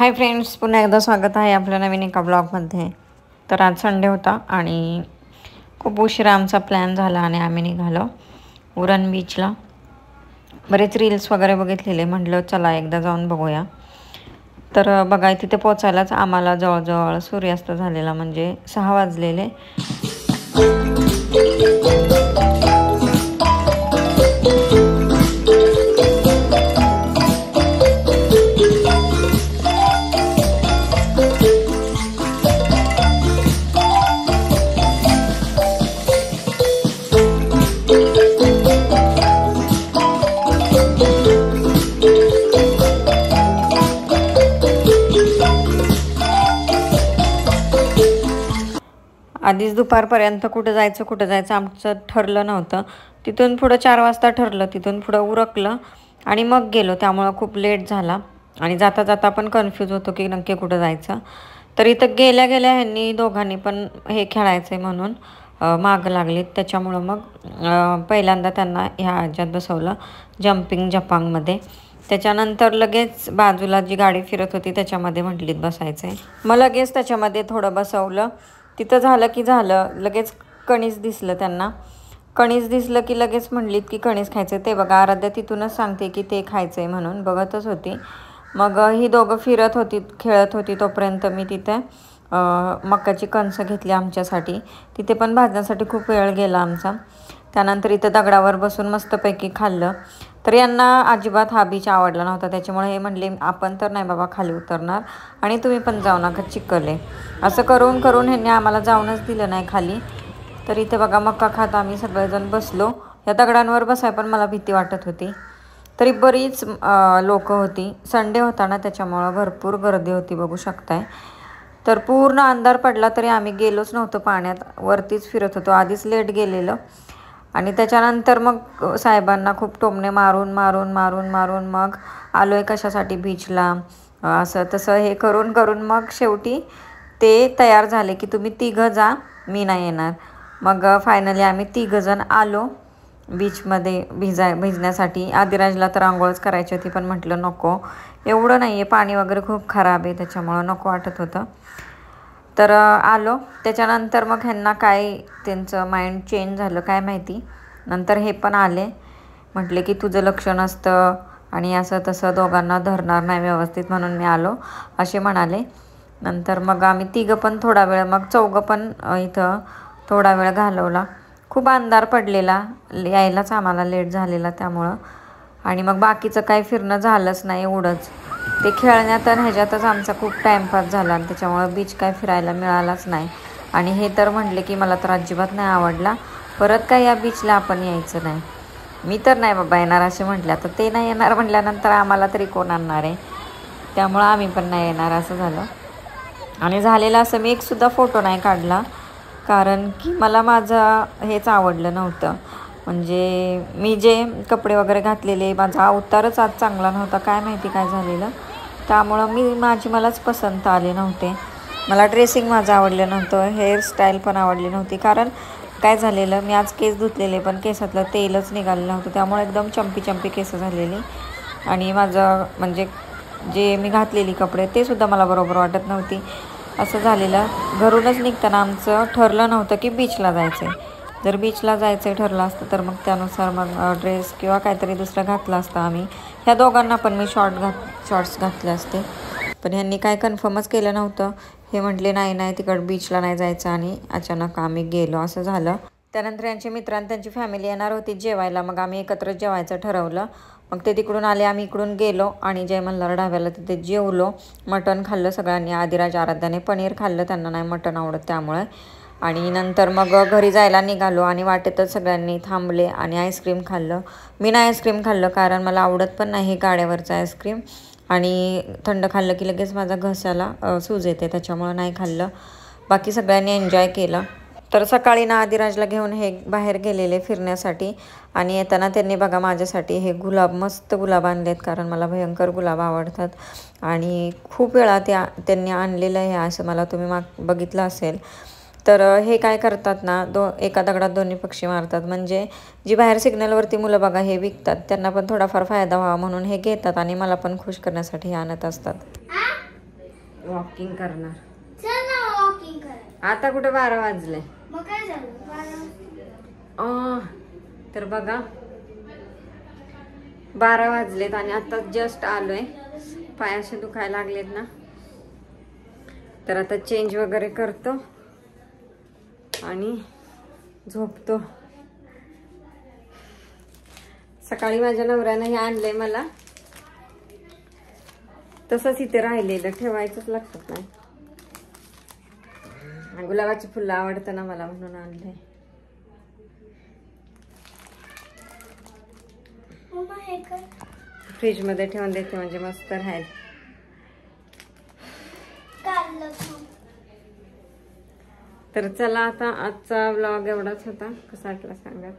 Hi friends, पुन्हा एकदा स्वागत आहे आपल्या नवीन एका ब्लॉगमध्ये. तर आज संडे होता आणि खूप उशिरा आमचा प्लॅन झाला आणि आम्ही निघालो उरण बीचला. बरेच रील्स वगैरे बघितलेले, म्हटलं चला एकदा जाऊन बघूया. तर बघा, तिथे पोचायलाच आम्हाला जवळजवळ सूर्यास्त झालेला, म्हणजे 6 वाजलेले. आधीच दुपारपर्यंत कुठं जायचं आमचं ठरलं नव्हतं. तिथून पुढं 4 वाजता ठरलं, तिथून पुढं उरकलं आणि मग गेलो. त्यामुळं खूप लेट झाला आणि जाता जाता पण कन्फ्यूज होतो की नक्की कुठं जायचं. तर इथं गेल्या गेल्या ह्यांनी दोघांनी पण हे खेळायचं आहे म्हणून मागं लागलीत. त्याच्यामुळं मग पहिल्यांदा त्यांना ह्या ह्याच्यात बसवलं, जम्पिंग जपांगमध्ये. त्याच्यानंतर लगेच बाजूला जी गाडी फिरत होती त्याच्यामध्ये म्हटलीत बसायचं आहे. मग लगेच त्याच्यामध्ये थोडं बसवलं. तिथं झालं की झालं, लगेच कणीस दिसलं त्यांना. कणीस दिसलं की लगेच म्हणलीत की कणीस खायचं. ते बघा, आराध्या तिथूनच सांगते की ते खायचं आहे म्हणून, बघतच होती. मग ही दोघं फिरत होती, खेळत होती. तोपर्यंत मी तिथे मक्याची कणसं घेतली आमच्यासाठी. तिथे पण भाजण्यासाठी खूप वेळ गेला आमचा. त्यानंतर इथं दगडावर बसून मस्तपैकी खाल्लं. तर यांना अजिबात हा बीच आवडला नव्हता. त्याच्यामुळे हे म्हणले आपण तर नाही बाबा खाली उतरणार आणि तुम्ही पण जाऊ नका, चिखल आहे. असं करून करून ह्यांनी आम्हाला जाऊनच दिलं नाही खाली. तर इथे बघा, मक्का खात आम्ही सगळेजण बसलो. या दगडांवर बसाय पण मला भीती वाटत होती. तरी बरीच लोक होती. संडे होता ना, त्याच्यामुळं भरपूर गर्दी होती, बघू शकताय. तर पूर्ण अंधार पडला तरी आम्ही गेलोच नव्हतो पाण्यात, वरतीच फिरत होतो. आधीच लेट गेलेलं आणि त्याच्यानंतर मग साहेबांना खूप टोमणे मारून मारून मारून मारून मग आलो आहे कशासाठी बीचला, असं तसं हे करून करून मग शेवटी ते तयार झाले की तुम्ही 3घं जा, मी नाही येणार. मग फायनली आम्ही 3घं आलो बीचमध्ये भिजण्यासाठी. आदिराजला तर आंघोळच करायची होती, पण म्हटलं नको, एवढं नाही आहे, पाणी वगैरे खूप खराब आहे, त्याच्यामुळं नको वाटत होतं. तर आलो. त्याच्यानंतर मग ह्यांना काय त्यांचं माइंड चेंज झालं काय माहिती. नंतर हे पण आले, म्हटले की तुझं लक्ष नसतं आणि असं तसं दोघांना धरणार नाही व्यवस्थित म्हणून मी आलो, असे म्हणाले. नंतर मग आम्ही 3घं पण थोडा वेळ, मग 4घं पण इथं थोडा वेळ घालवला. खूप अंधार पडलेला, यायलाच आम्हाला लेट झालेला त्यामुळं. आणि मग बाकीचं काही फिरणं झालंच नाही, एवढंच. ते खेळण्यात आणि ह्याच्यातच आमचा खूप टाईमपास झाला आणि त्याच्यामुळं बीच काय फिरायला मिळालाच नाही. आणि हे तर म्हटले की मला तर अजिबात नाही आवडला, परत काय या बीचला आपण यायचं नाही. मी तर नाही बाबा येणार असे म्हटलं. तर ते नाही येणार म्हटल्यानंतर आम्हाला तरी कोण आणणार आहे, त्यामुळं आम्ही पण नाही येणार असं झालं. आणि झालेलं असं मी एकसुद्धा फोटो नाही काढला, कारण की मला माझं हेच आवडलं नव्हतं. म्हणजे मी जे कपडे वगैरे घातलेले, माझा अवतारच आज चांगला नव्हता, काय माहिती काय झालेलं. त्यामुळं मलाच पसंत आले नव्हते. मला ड्रेसिंग माझं आवडलं नव्हतं, हेअरस्टाईल पण आवडली नव्हती. कारण काय झालेलं, मी आज केस धुतलेले पण केसातलं तेलच निघालं नव्हतं, त्यामुळे एकदम चंपी चंपी केस झालेली. आणि माझं म्हणजे जे मी घातलेली कपडे ते सुद्धा मला बरोबर वाटत नव्हती, असं झालेलं. घरूनच निघताना आमचं ठरलं नव्हतं की बीचला जायचं आहे. जर बीचला जायचं ठरलं असतं तर मग त्यानुसार मग ड्रेस किंवा काहीतरी दुसरं घातलं असतं आम्ही. ह्या दोघांना पण मी शॉर्ट्स घातले असते, पण ह्यांनी काय कन्फर्मच केलं नव्हतं. हे म्हटले नाही नाही, तिकडं बीचला नाही जायचं, आणि अचानक आम्ही गेलो, असं झालं. त्यानंतर यांचे मित्र आणि त्यांची फॅमिली येणार होती जेवायला, मग आम्ही एकत्र जेवायचं ठरवलं. मग ते तिकडून आले, आम्ही इकडून गेलो आणि जय मल्हार ढाब्याला तिथे जेवलो. मटण खाल्लं सगळ्यांनी. आदिराज आराध्याने पनीर खाल्लं, त्यांना नाही मटण आवडत त्यामुळे. आणि नंतर मग घरी जायला निघालो आणि वाटेतच सगळ्यांनी थांबले आणि आईस्क्रीम खाल्लं. मी नाही आईस्क्रीम खाल्लं, कारण मला आवडत पण नाही गाड्यावरचं आईस्क्रीम, आणि थंड खाल्लं की लगेच माझा घशाला सूज येते, त्याच्यामुळं नाही खाल्लं. बाकी सगळ्यांनी एन्जॉय केलं. तर सकाळी ना आदिराजला घेऊन हे बाहेर गेलेले फिरण्यासाठी, आणि येताना त्यांनी बघा माझ्यासाठी हे मस्त गुलाब आणलेत, कारण मला भयंकर गुलाब आवडतात. आणि खूप वेळा त्यांनी आणलेलं आहे असं मला तुम्ही बघितलं असेल. तर हे काय करतात ना, एका दगडात दोन्ही पक्षी मारतात. म्हणजे जी बाहेर सिग्नलवरती मुलं बघा हे विकतात, त्यांना पण थोडाफार फायदा व्हावा म्हणून हे घेतात आणि मला पण खुश करण्यासाठी आणत असतात. वॉकिंग करणार. चल ना वॉकिंग कर. आता कुठे 12 वाजले. मग काय झालं? तर बघा 12 वाजलेत आणि आता जस्ट आलोय. पाय असे दुखायला लागलेत ना, तर आता चेंज वगैरे करतो आणि झोपतो. सकाळी माझ्या नवऱ्यानं हे आणलंय मला, तसंच इथे राहिलेलं ठेवायचंच लक्षात नाही. गुलाबाची फुलं आवडतं ना मला म्हणून आणलंय. फ्रीज मध्ये ठेवून देते म्हणजे मस्त राहील. तर चला आता आजचा व्लॉग एवढाच होता. कसा वाटला सांगा.